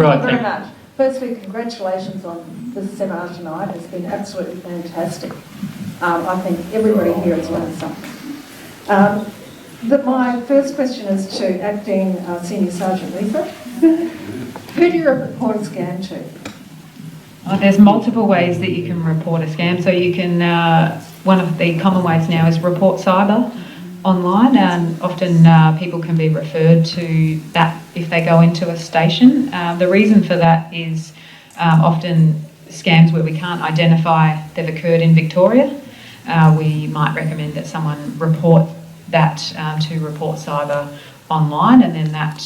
Right, Thank you very much. Firstly, congratulations on this seminar tonight. It's been absolutely fantastic. I think everybody here has learned something. My first question is to Acting Senior Sergeant Lisa. Who do you report a scam to? There's multiple ways that you can report a scam. So you can, one of the common ways now is report cyber online, and often people can be referred to that if they go into a station. The reason for that is often scams where we can't identify they've occurred in Victoria. We might recommend that someone report that to report cyber online, and then that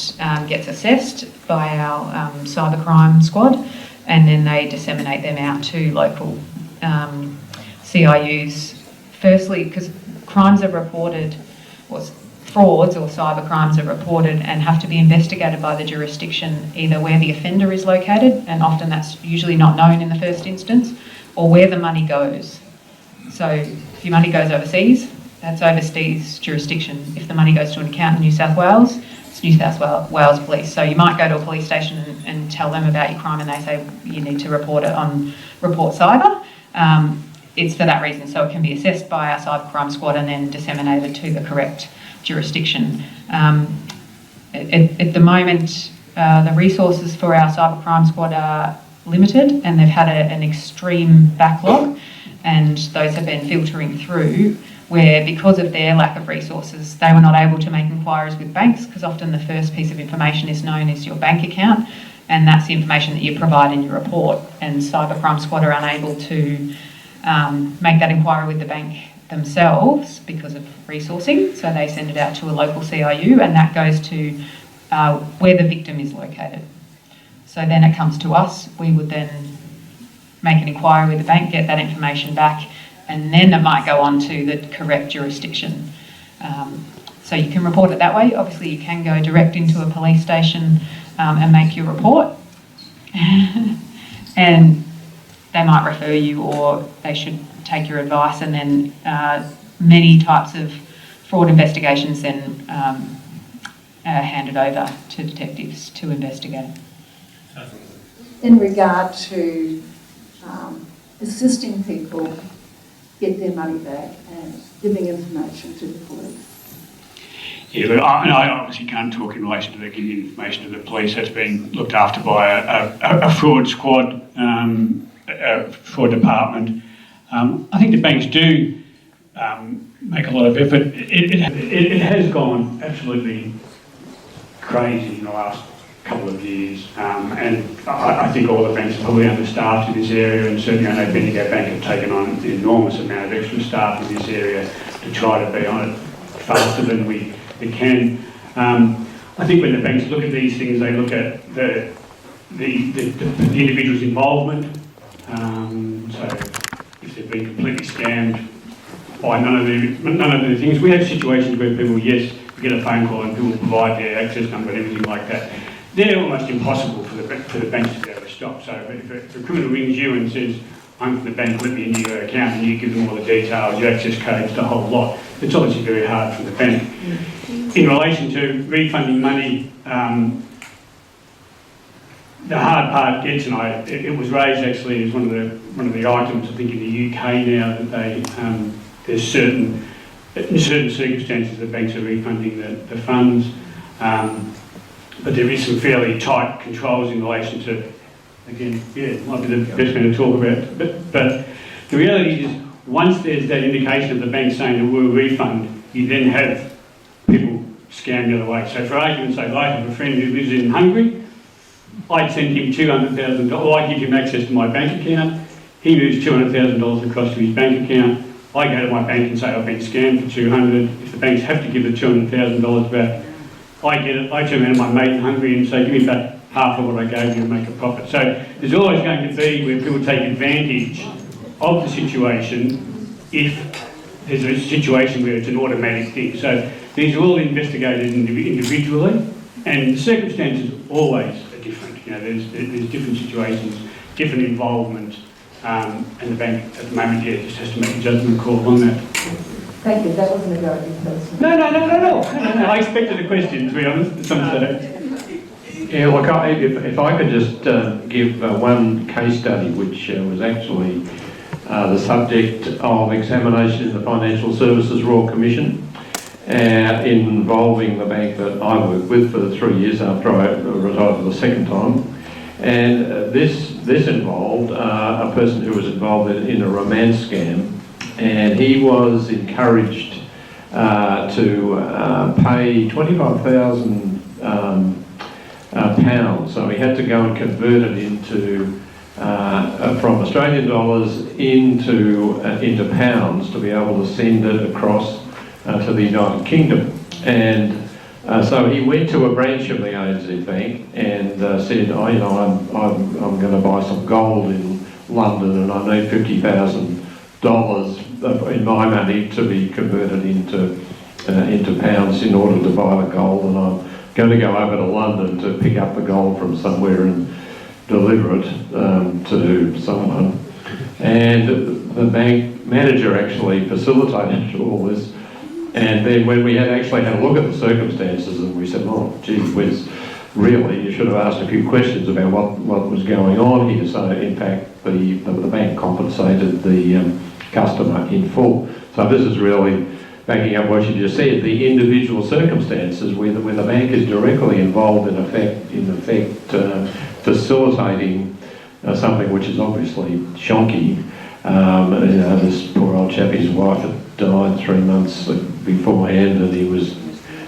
gets assessed by our cybercrime squad, and then they disseminate them out to local CIUs. Firstly, because crimes are reported, or frauds or cyber crimes are reported and have to be investigated by the jurisdiction, either where the offender is located, and often that's usually not known in the first instance, or where the money goes. So if your money goes overseas, that's overseas jurisdiction. If the money goes to an account in New South Wales, it's New South Wales Police. So you might go to a police station and tell them about your crime, and they say you need to report it on Report Cyber. It's for that reason, so it can be assessed by our cybercrime squad and then disseminated to the correct jurisdiction. At the moment, the resources for our cybercrime squad are limited, and they've had an extreme backlog, and those have been filtering through where, because of their lack of resources, they were not able to make inquiries with banks, because often the first piece of information is known as your bank account, and that's the information that you provide in your report, and cybercrime squad are unable to make that inquiry with the bank themselves because of resourcing, so they send it out to a local CIU, and that goes to where the victim is located. So then it comes to us. We would then make an inquiry with the bank, get that information back, and then it might go on to the correct jurisdiction. So you can report it that way. Obviously you can go direct into a police station and make your report, and they might refer you, or they should take your advice, and then many types of fraud investigations then handed over to detectives to investigate. In regard to assisting people get their money back and giving information to the police. Yeah, look, I obviously can't talk in relation to giving information to the police. That's being looked after by a fraud squad, a fraud department. I think the banks do make a lot of effort. It has gone absolutely crazy in the last couple of years, and I think all the banks are probably understaffed in this area, and certainly I know Bendigo Bank have taken on an enormous amount of extra staff in this area to try to be on it faster than we can. I think when the banks look at these things, they look at the individual's involvement. So if they've been completely scammed by none of the things, we have situations where people, yes, get a phone call and people provide their access number and everything like that. They're almost impossible for the banks to be able to stop. So if a criminal rings you and says, I'm from the bank, let me into your account, and you give them all the details, your access codes, the whole lot, it's obviously very hard for the bank. In relation to refunding money, the hard part gets, and it was raised actually as one of the items, I think, in the UK now, that there's in certain circumstances the banks are refunding the funds. But there is some fairly tight controls in relation to, again, yeah, might be the best thing to talk about. But the reality is, once there's that indication of the bank saying that we'll refund, you then have people scam the other way. So for argument's sake, I have a friend who lives in Hungary. I'd send him $200,000, or I give him access to my bank account. He moves $200,000 across to his bank account. I go to my bank and say I've been scammed for $200,000. If the banks have to give the $200,000 back, I get it. I turn around to my mate in Hungary and say, give me back half of what I gave you and make a profit. So there's always going to be where people take advantage of the situation if there's a situation where it's an automatic thing. So these are all investigated individually, and the circumstances always are different. You know, there's different situations, different involvement, and the bank at the moment, yeah, just has to make a judgment call on that. Thank you. That wasn't a go at you personally. No. I expected a question, to be honest, at some stage. Yeah, look, if I could just give one case study which was actually the subject of examination in the Financial Services Royal Commission involving the bank that I worked with for 3 years after I retired for the second time. And this involved a person who was involved in a romance scam, and he was encouraged to pay 25,000 pounds. So he had to go and convert it into from Australian dollars into pounds to be able to send it across to the United Kingdom. And so he went to a branch of the ANZ Bank and said, oh, you know, I'm going to buy some gold in London and I need $50,000 in my money to be converted into pounds in order to buy the gold, and I'm going to go over to London to pick up the gold from somewhere and deliver it to someone. And the bank manager actually facilitated all this. And then when we actually had a look at the circumstances, and we said, oh, gee whiz, really, you should have asked a few questions about what was going on here. So in fact, the bank compensated the customer in full. So this is really backing up what you just said, the individual circumstances where the bank is directly involved in effect facilitating something which is obviously shonky. This poor old chap, his wife had died 3 months beforehand, and he was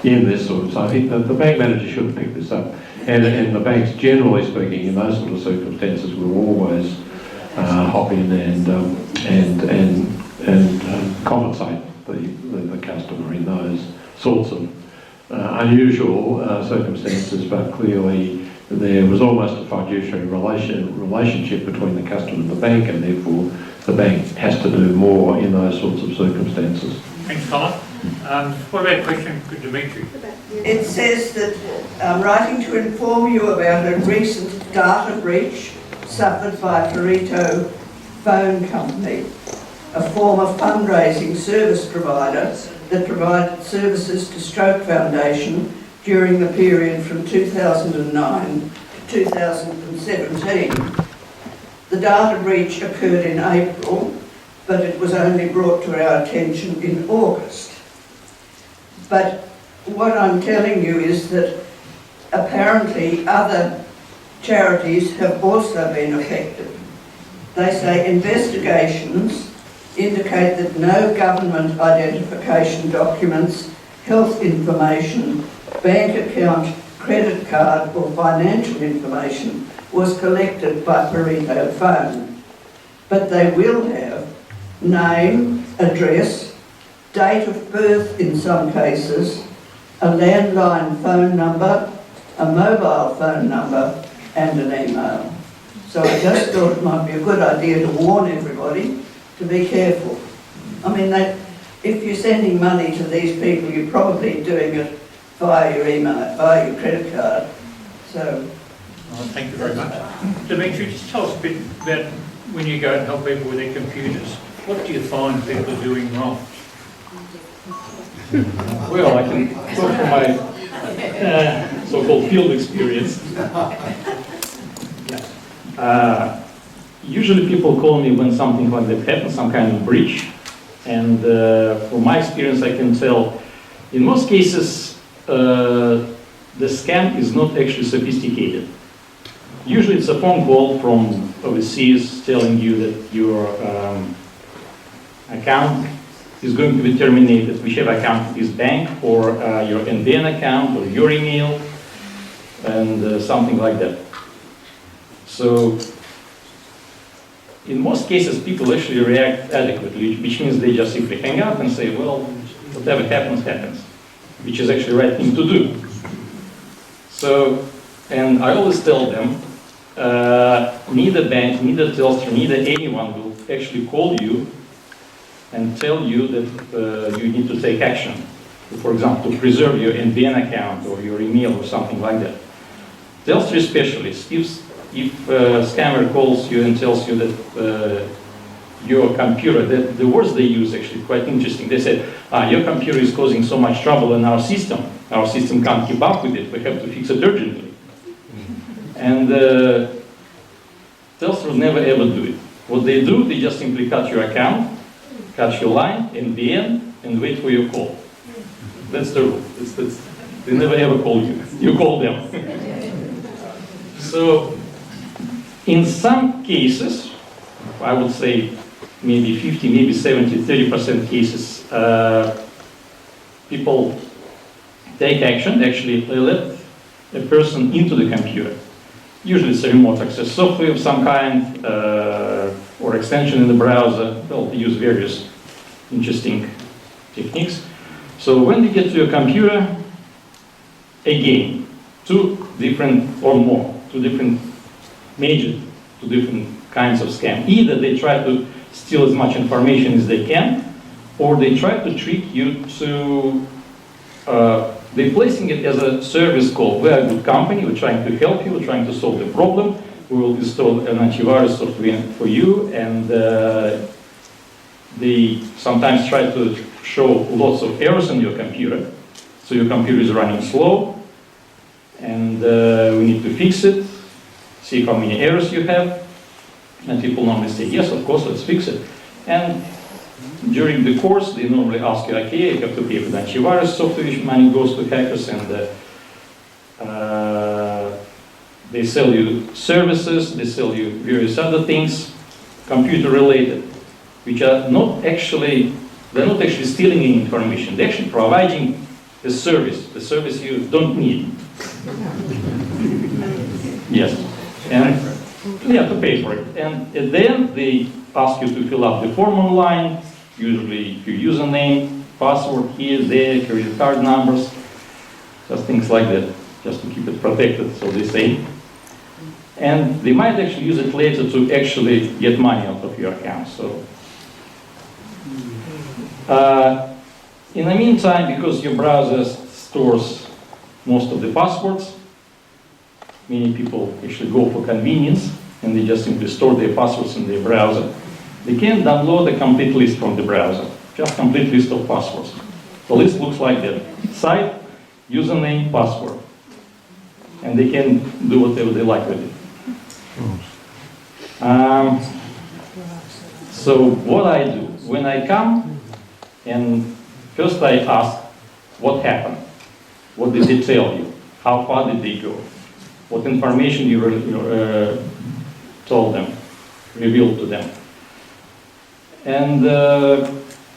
in this sort of thing. The bank manager should have picked this up, and the banks, generally speaking, in those sort of circumstances, will always hop in and compensate the customer in those sorts of unusual circumstances. But clearly, there was almost a fiduciary relationship between the customer and the bank, and therefore the bank has to do more in those sorts of circumstances. Thanks, Colin. What about a question for Dimitri? It says that I'm writing to inform you about a recent data breach suffered by Pareto Phone Company, a former fundraising service provider that provided services to Stroke Foundation during the period from 2009 to 2017. The data breach occurred in April, but it was only brought to our attention in August. But what I'm telling you is that apparently other charities have also been affected. They say investigations indicate that no government identification documents, health information, bank account, credit card or financial information was collected by Pareto Phone. But they will have name, address, date of birth in some cases, a landline phone number, a mobile phone number and an email. So I just thought it might be a good idea to warn everybody to be careful. I mean, if you're sending money to these people, you're probably doing it via your email, via your credit card. So, Thank you very much. Dimitri, just tell us a bit about when you go and help people with their computers. What do you find people are doing wrong? Well, I can talk from my so-called field experience. Usually people call me when something like that happens, some kind of breach. And from my experience, I can tell, in most cases, the scam is not actually sophisticated. Usually it's a phone call from overseas telling you that your account is going to be terminated, whichever account is bank or your NBN account or your email and something like that. So in most cases people actually react adequately, which means they just simply hang up and say, well, whatever happens, happens, which is actually the right thing to do. So, and I always tell them, neither bank, neither Telstra, neither anyone will actually call you and tell you that you need to take action. For example, to preserve your NBN account or your email or something like that. Telstra specialists, if a scammer calls you and tells you that your computer, the words they use actually quite interesting. They said, your computer is causing so much trouble in our system can't keep up with it, we have to fix it urgently. And Telstra would never ever do it. What they do, they just simply cut your account, cut your line, NBN, and wait for your call. That's the rule. They never ever call you. You call them. So, in some cases, I would say maybe 50, maybe 70, 30% cases, people take action, actually they let a person into the computer. Usually it's a remote access software of some kind, or extension in the browser. Well, they use various interesting techniques. So when they get to your computer, again, two different kinds of scam. Either they try to steal as much information as they can, or they try to trick you to, they're placing it as a service call. We're a good company, we're trying to help you, we're trying to solve the problem, we will install an antivirus software for you, and they sometimes try to show lots of errors on your computer. So your computer is running slow, and we need to fix it, see how many errors you have, and people normally say, yes, of course, let's fix it. And during the course, they normally ask you, okay, you have to pay for the antivirus software, which money goes to hackers, and they sell you services, they sell you various other things, computer-related, which are not actually, they're not actually stealing any information, they're actually providing a service you don't need. Yes, and you have to pay for it. And at the end, they ask you to fill out the form online, usually your username, password here, there, credit card numbers, just things like that, just to keep it protected, so they say. And they might actually use it later to actually get money out of your account. So, in the meantime, because your browser stores most of the passwords, many people actually go for convenience and they just simply store their passwords in their browser. They can download a complete list from the browser, just complete list of passwords. The list looks like that: site, username, password. And they can do whatever they like with it. So what I do, when I come, and first I ask, what happened? What did they tell you? How far did they go? What information you told them, revealed to them? And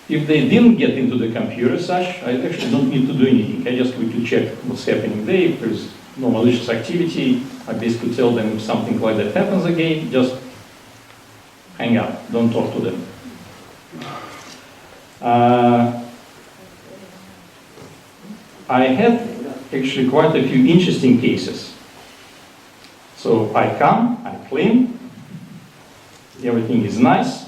if they didn't get into the computer such, I actually don't need to do anything. I just quickly check what's happening there. If there's no malicious activity, I basically tell them if something like that happens again, just hang up, don't talk to them. I had actually quite a few interesting cases. So I come, I clean, everything is nice,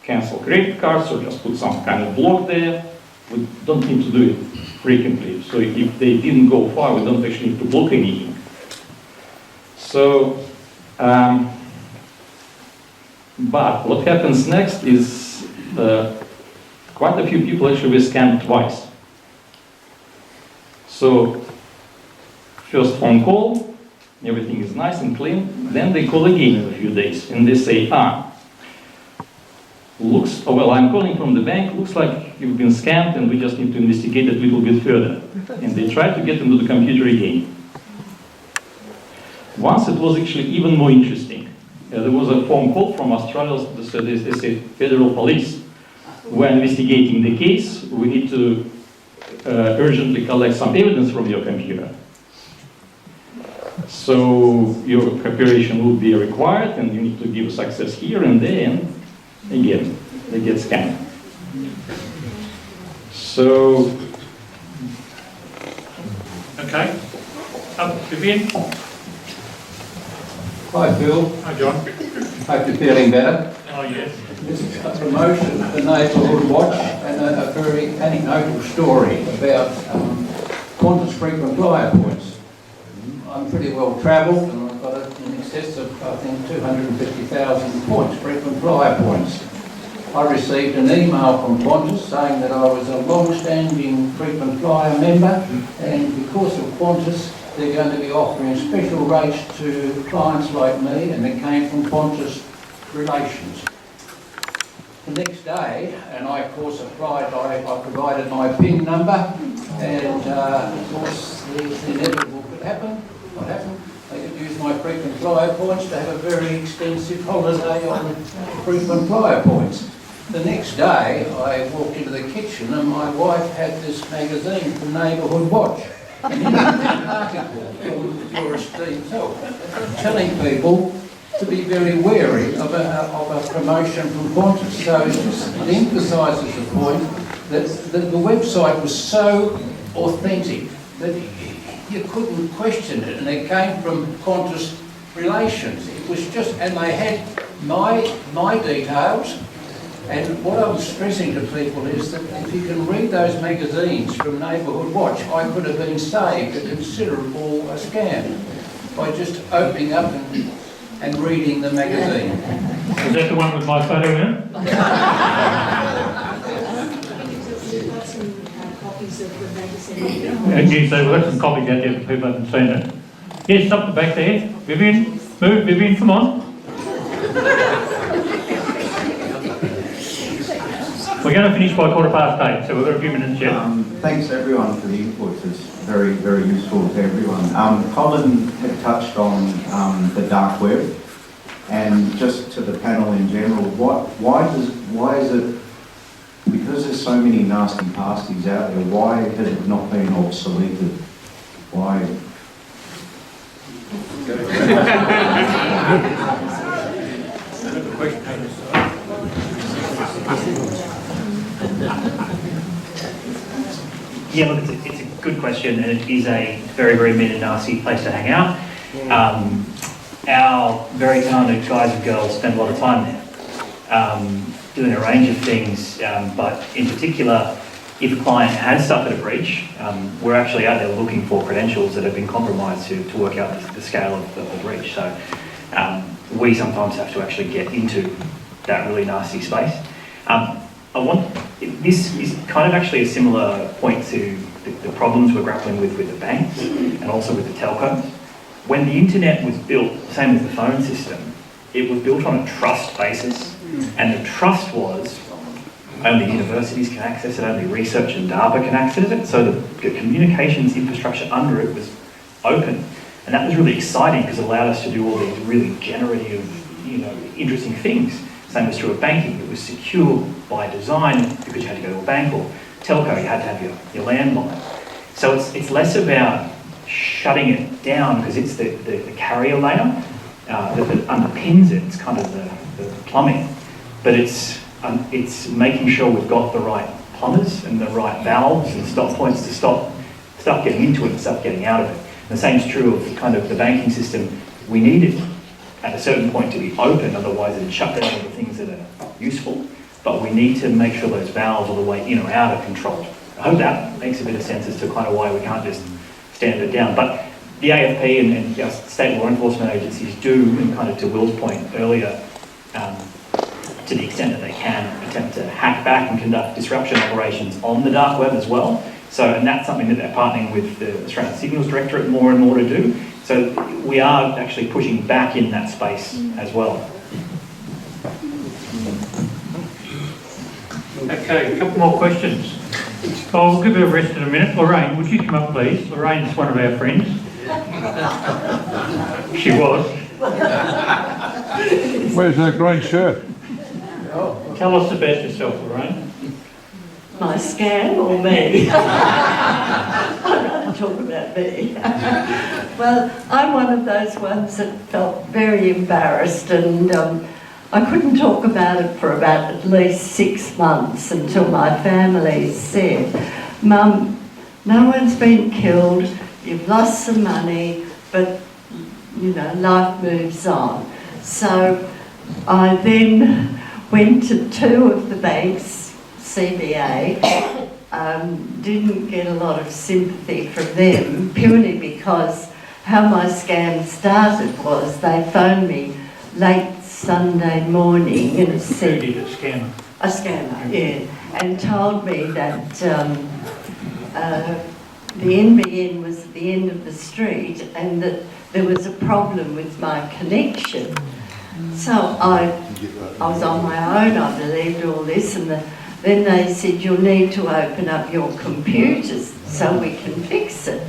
cancel credit cards or just put some kind of block there. We don't need to do it frequently. So if they didn't go far, we don't actually need to block anything. So, but what happens next is quite a few people actually were scammed twice. So, first phone call, everything is nice and clean, then they call again in a few days and they say, well, I'm calling from the bank, looks like you've been scammed and we just need to investigate it a little bit further. And they try to get into the computer again. Once it was actually even more interesting. There was a phone call from Australia, they say federal police. We're investigating the case, we need to urgently collect some evidence from your computer. So your cooperation will be required and you need to give us access here and there, and again, they get scammed. So... Okay. Vivian? Hi Phil, Hi John. hope you're feeling better. Oh yes. This is a promotion of the Neighbourhood Watch and a very anecdotal story about Qantas frequent flyer points. I'm pretty well travelled and I've got in excess of, I think, 250,000 points, frequent flyer points. I received an email from Qantas saying that I was a long-standing frequent flyer member, and because of Qantas, they're going to be offering special rates to clients like me, and it came from Qantas Relations. The next day, and I of course applied, I provided my PIN number, and of course the inevitable could happen. What happened? I could use my frequent flyer points to have a very extensive holiday on frequent flyer points. The next day, I walked into the kitchen and my wife had this magazine from Neighbourhood Watch. And in an article from your esteemed self, telling people to be very wary of a promotion from Qantas. So it emphasises the point that the website was so authentic that you couldn't question it, and it came from Qantas Relations. It was just, and they had my details. And what I'm stressing to people is that if you can read those magazines from Neighbourhood Watch, I could have been saved a considerable scam by just opening up and reading the magazine. Is that the one with my photo in it? And you say, well, that's some copies out there for people who haven't seen it. Yes, up the back there. Vivian, move, Vivian, come on. We're going to finish by 8:15, so we've got a few minutes yet. Thanks everyone for the input. It's very, very useful to everyone. Colin had touched on the dark web, and just to the panel in general, why is it, because there's so many nasty pasties out there, why has it not been obsoleted? Why? Yeah, look, it's a good question, and it is a very, very mean and nasty place to hang out. Our very talented guys and girls spend a lot of time there, doing a range of things, but in particular, if a client has suffered a breach, we're actually out there looking for credentials that have been compromised to work out the scale of the breach. So we sometimes have to actually get into that really nasty space. This is kind of actually a similar point to the problems we're grappling with the banks and also with the telcos. When the internet was built, same as the phone system, it was built on a trust basis, and the trust was only universities can access it, only research and DARPA can access it, so the communications infrastructure under it was open. And that was really exciting because it allowed us to do all these really generative, interesting things. Same was true of banking. It was secure by design because you had to go to a bank, or telco, you had to have your landline. So it's less about shutting it down because it's the carrier layer that underpins it. It's kind of the plumbing. But it's making sure we've got the right plumbers and the right valves and stop points to stop getting into it and stop getting out of it. And the same is true of kind of the banking system. We need it at a certain point to be open, otherwise it'd shut down all the things that are useful. But we need to make sure those valves all the way in or out are controlled. I hope that makes a bit of sense as to kind of why we can't just stand it down. But the AFP and state law enforcement agencies do, and kind of to Will's point earlier, to the extent that they can, attempt to hack back and conduct disruption operations on the dark web as well. So, and that's something that they're partnering with the Australian Signals Directorate more and more to do. So we are actually pushing back in that space as well. Okay, a couple more questions. I'll give her a rest in a minute. Lorraine, would you come up, please? Lorraine's one of our friends. She was. Where's that green shirt? Tell us about yourself, Lorraine. My scam or me? I'd rather talk about me. Well, I'm one of those ones that felt very embarrassed, and I couldn't talk about it for about at least 6 months until my family said, "Mum, no one's been killed, you've lost some money, but life moves on." So I then went to 2 of the banks, CBA, didn't get a lot of sympathy from them, purely because how my scam started was they phoned me late Sunday morning and said... Who did a scammer? A scammer, yeah, and told me that the NBN was at the end of the street and that there was a problem with my connection. So I was on my own, I believed all this, and then they said, you'll need to open up your computers so we can fix it.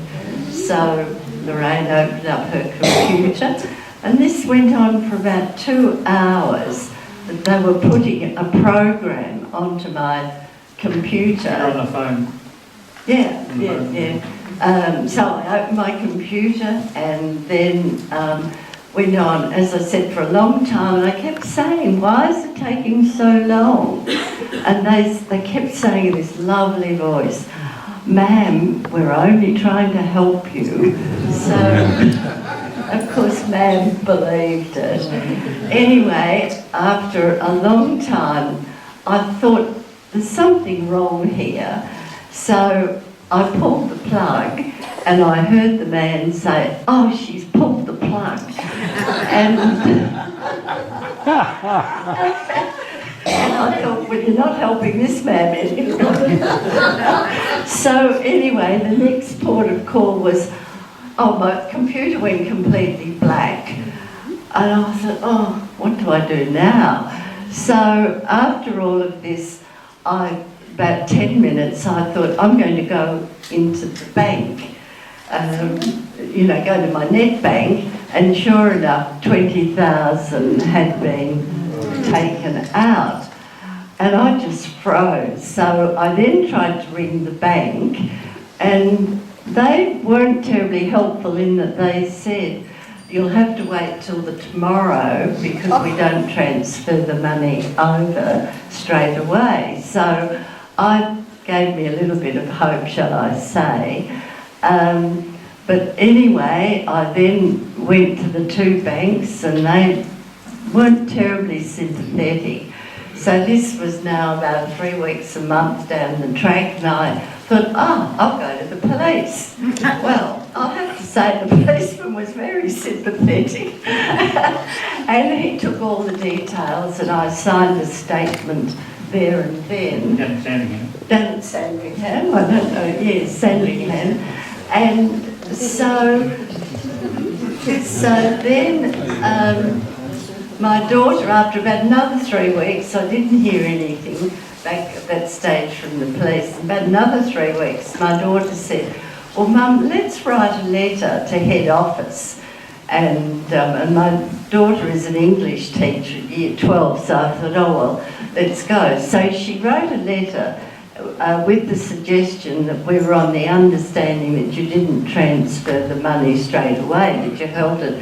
So Lorraine opened up her computer, and this went on for about 2 hours. That they were putting a program onto my computer. You're on the phone. Yeah. So I opened my computer and then went on, as I said, for a long time, and I kept saying, why is it taking so long? And they kept saying in this lovely voice, ma'am, we're only trying to help you. So, of course, ma'am believed it. Anyway, after a long time, I thought, there's something wrong here. So I pulled the plug and I heard the man say, oh, she's pulled the plug. And I thought, well, you're not helping this man any. So anyway, the next port of call was, oh, my computer went completely black. And I thought, oh, what do I do now? So after all of this, about 10 minutes, I thought, I'm going to go into the bank, go to my net bank, and sure enough, 20,000 had been taken out. And I just froze. So I then tried to ring the bank, and they weren't terribly helpful in that they said, you'll have to wait till the tomorrow because we don't transfer the money over straight away. So I gave me a little bit of hope, shall I say. But anyway, I then went to the 2 banks and they weren't terribly sympathetic. So this was now about 3 weeks, a month down the track, and I thought, I'll go to the police. Well, I'll have to say the policeman was very sympathetic. And he took all the details and I signed a statement there and then. Down at Sandringham. Down at Sandringham, I don't know, yes, Sandringham. And so then my daughter, after about another 3 weeks, I didn't hear anything back at that stage from the police. About another 3 weeks, my daughter said, well, Mum, let's write a letter to head office. And my daughter is an English teacher at year 12, so I thought, oh, well, let's go. So she wrote a letter with the suggestion that we were on the understanding that you didn't transfer the money straight away, that you held it,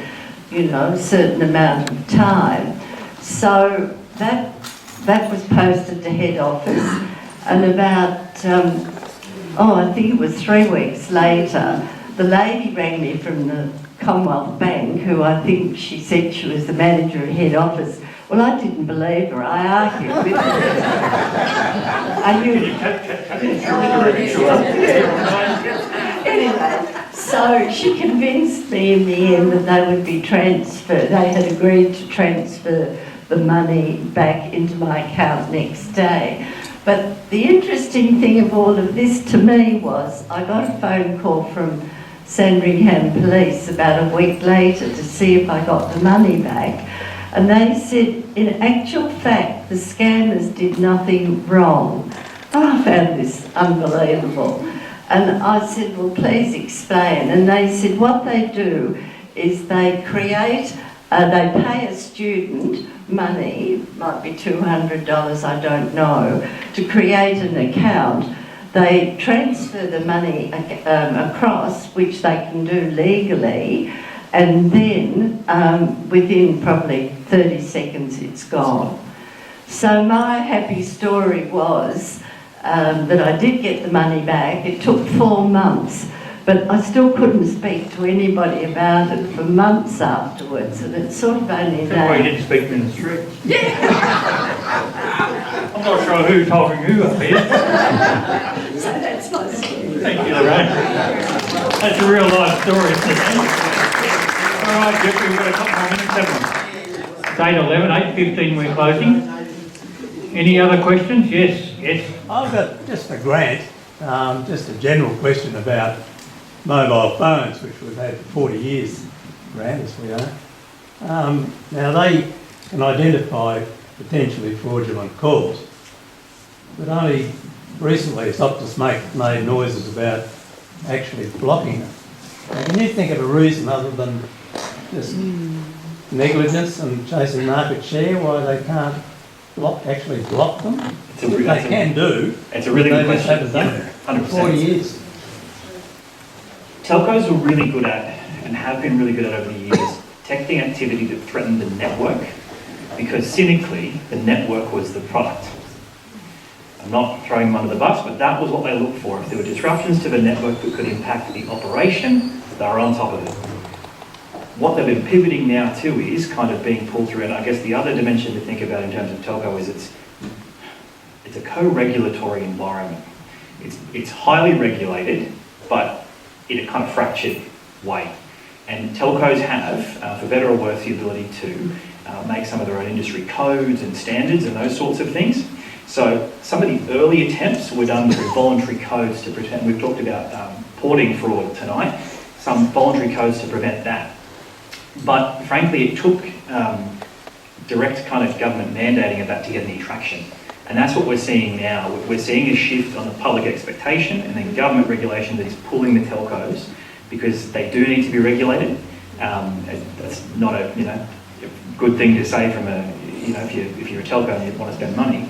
a certain amount of time. So that was posted to head office, and about, I think it was 3 weeks later, the lady rang me from the Commonwealth Bank, who I think she said she was the manager of head office. Well, I didn't believe her. I argued with her. Anyway, so she convinced me in the end that they would be transferred. They had agreed to transfer the money back into my account next day. But the interesting thing of all of this to me was I got a phone call from Sandringham Police about a week later to see if I got the money back. And they said, in actual fact, the scammers did nothing wrong. And I found this unbelievable. And I said, well, please explain. And they said what they do is they they pay a student money, might be $200, I don't know, to create an account. They transfer the money across, which they can do legally, and then within probably 30 seconds it's gone. So my happy story was that I did get the money back. It took 4 months, but I still couldn't speak to anybody about it for months afterwards, and it's sort of only That's why you didn't speak in the street. I'm not sure who told you up here. So that's my story. Thank you, Lorraine. That's a real life story, isn't it? All right, Jeffrey, we've got a couple more minutes, haven't we? It's 8:11, 8:15 we're closing. Any other questions? Yes, yes. I've got just a grant, just a general question about mobile phones, which we've had for 40 years around, as we know. Now they can identify potentially fraudulent calls, but only recently it's Optus made noises about actually blocking them. Now, can you think of a reason other than just negligence and chasing market share why they can't actually block them? It's a really good they just haven't question. done Yeah, it for 40 years. Telcos were really good at, and have been really good at over the years, detecting activity that threatened the network, because cynically, the network was the product. I'm not throwing them under the bus, but that was what they looked for. If there were disruptions to the network that could impact the operation, they were on top of it. What they've been pivoting now to is kind of being pulled through, and I guess the other dimension to think about in terms of telco is it's a co-regulatory environment. It's highly regulated, but in a kind of fractured way. And telcos have, for better or worse, the ability to make some of their own industry codes and standards and those sorts of things. So some of the early attempts were done through voluntary codes to prevent, we've talked about porting fraud tonight, some voluntary codes to prevent that. But frankly, it took direct kind of government mandating of that to get any traction. And that's what we're seeing now. We're seeing a shift on the public expectation and then government regulation that is pulling the telcos because they do need to be regulated. That's not a good thing to say from a, if you're a telco and you want to spend money.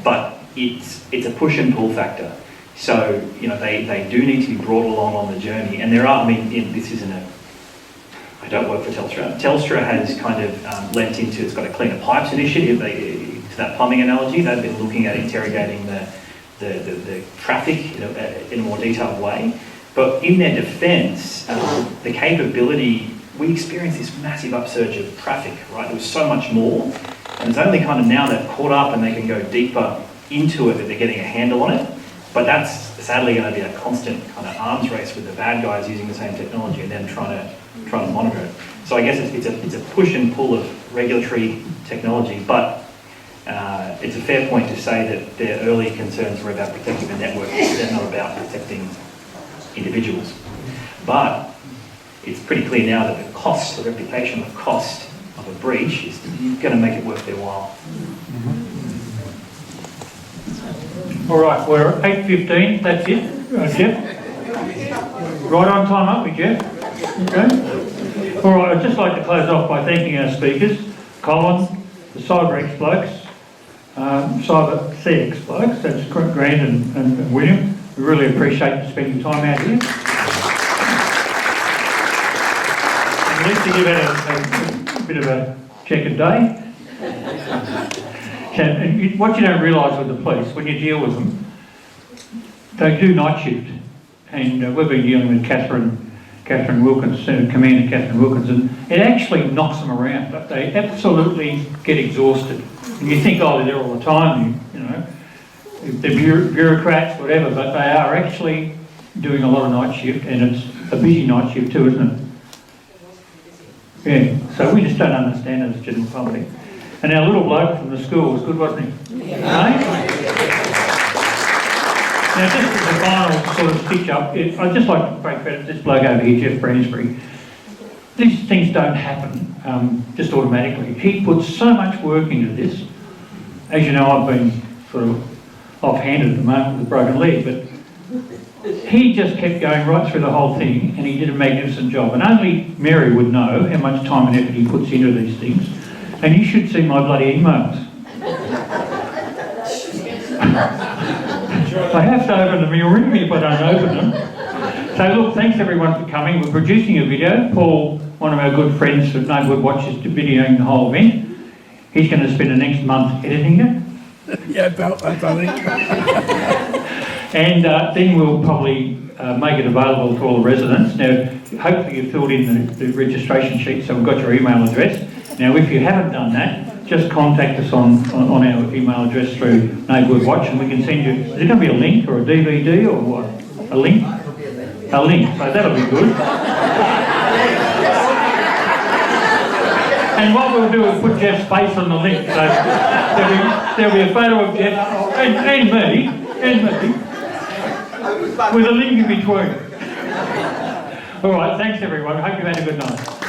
But it's a push and pull factor. So, they do need to be brought along on the journey. And there are, this isn't I don't work for Telstra. Telstra has kind of lent into, it's got a cleaner pipes initiative. To that plumbing analogy, they've been looking at interrogating the traffic in a more detailed way. But in their defence, the capability, we experienced this massive upsurge of traffic, right? There was so much more. And it's only kind of now they've caught up and they can go deeper into it that they're getting a handle on it. But that's sadly going to be a constant kind of arms race with the bad guys using the same technology and then trying to monitor it. So I guess it's a push and pull of regulatory technology, but it's a fair point to say that their early concerns were about protecting the network. They're not about protecting individuals. But it's pretty clear now that the cost, the reputational cost of a breach is going to make it worth their while. All right, we're at 8:15, that's it. Jeff? Right on time, aren't we, Jeff? Okay. All right, I'd just like to close off by thanking our speakers, Colin, the CyberX blokes, Cyber CX blokes, that's Grant and William. We really appreciate you spending time out here. At least to give it a bit of a checkered day. What you don't realise with the police, when you deal with them, they do night shift. And we've been dealing with Catherine Wilkins, Commander Catherine Wilkins, and it actually knocks them around. But they absolutely get exhausted. And you think, oh, they're there all the time, they're bureaucrats, whatever, but they are actually doing a lot of night shift, and it's a busy night shift too, isn't it? Yeah, so we just don't understand it as general public. And our little bloke from the school was good, wasn't he? Yeah. Now, just as a final sort of stitch up, I'd just like to break credit to this bloke over here, Jeff Bransbury. These things don't happen just automatically. He puts so much work into this. As you know, I've been sort of off-handed at the moment with a broken leg, but he just kept going right through the whole thing, and he did a magnificent job. And only Mary would know how much time and effort he puts into these things. And you should see my bloody emails. I have to open them. You'll ring me if I don't open them. So look, thanks everyone for coming. We're producing a video. Paul, one of our good friends from Neighbourhood Watch, is videoing the whole event. He's going to spend the next month editing it. Yeah, about that, I think. And then we'll probably make it available to all the residents. Now, hopefully you've filled in the registration sheet, so we've got your email address. Now, if you haven't done that, just contact us on our email address through Neighbourhood Watch, and we can send you, is it going to be a link or a DVD or what? A link? A link, so that'll be good. And what we'll do is put Jeff's face on the link, so there'll be a photo of Jeff and me, with a link in between. All right, thanks everyone. I hope you've had a good night.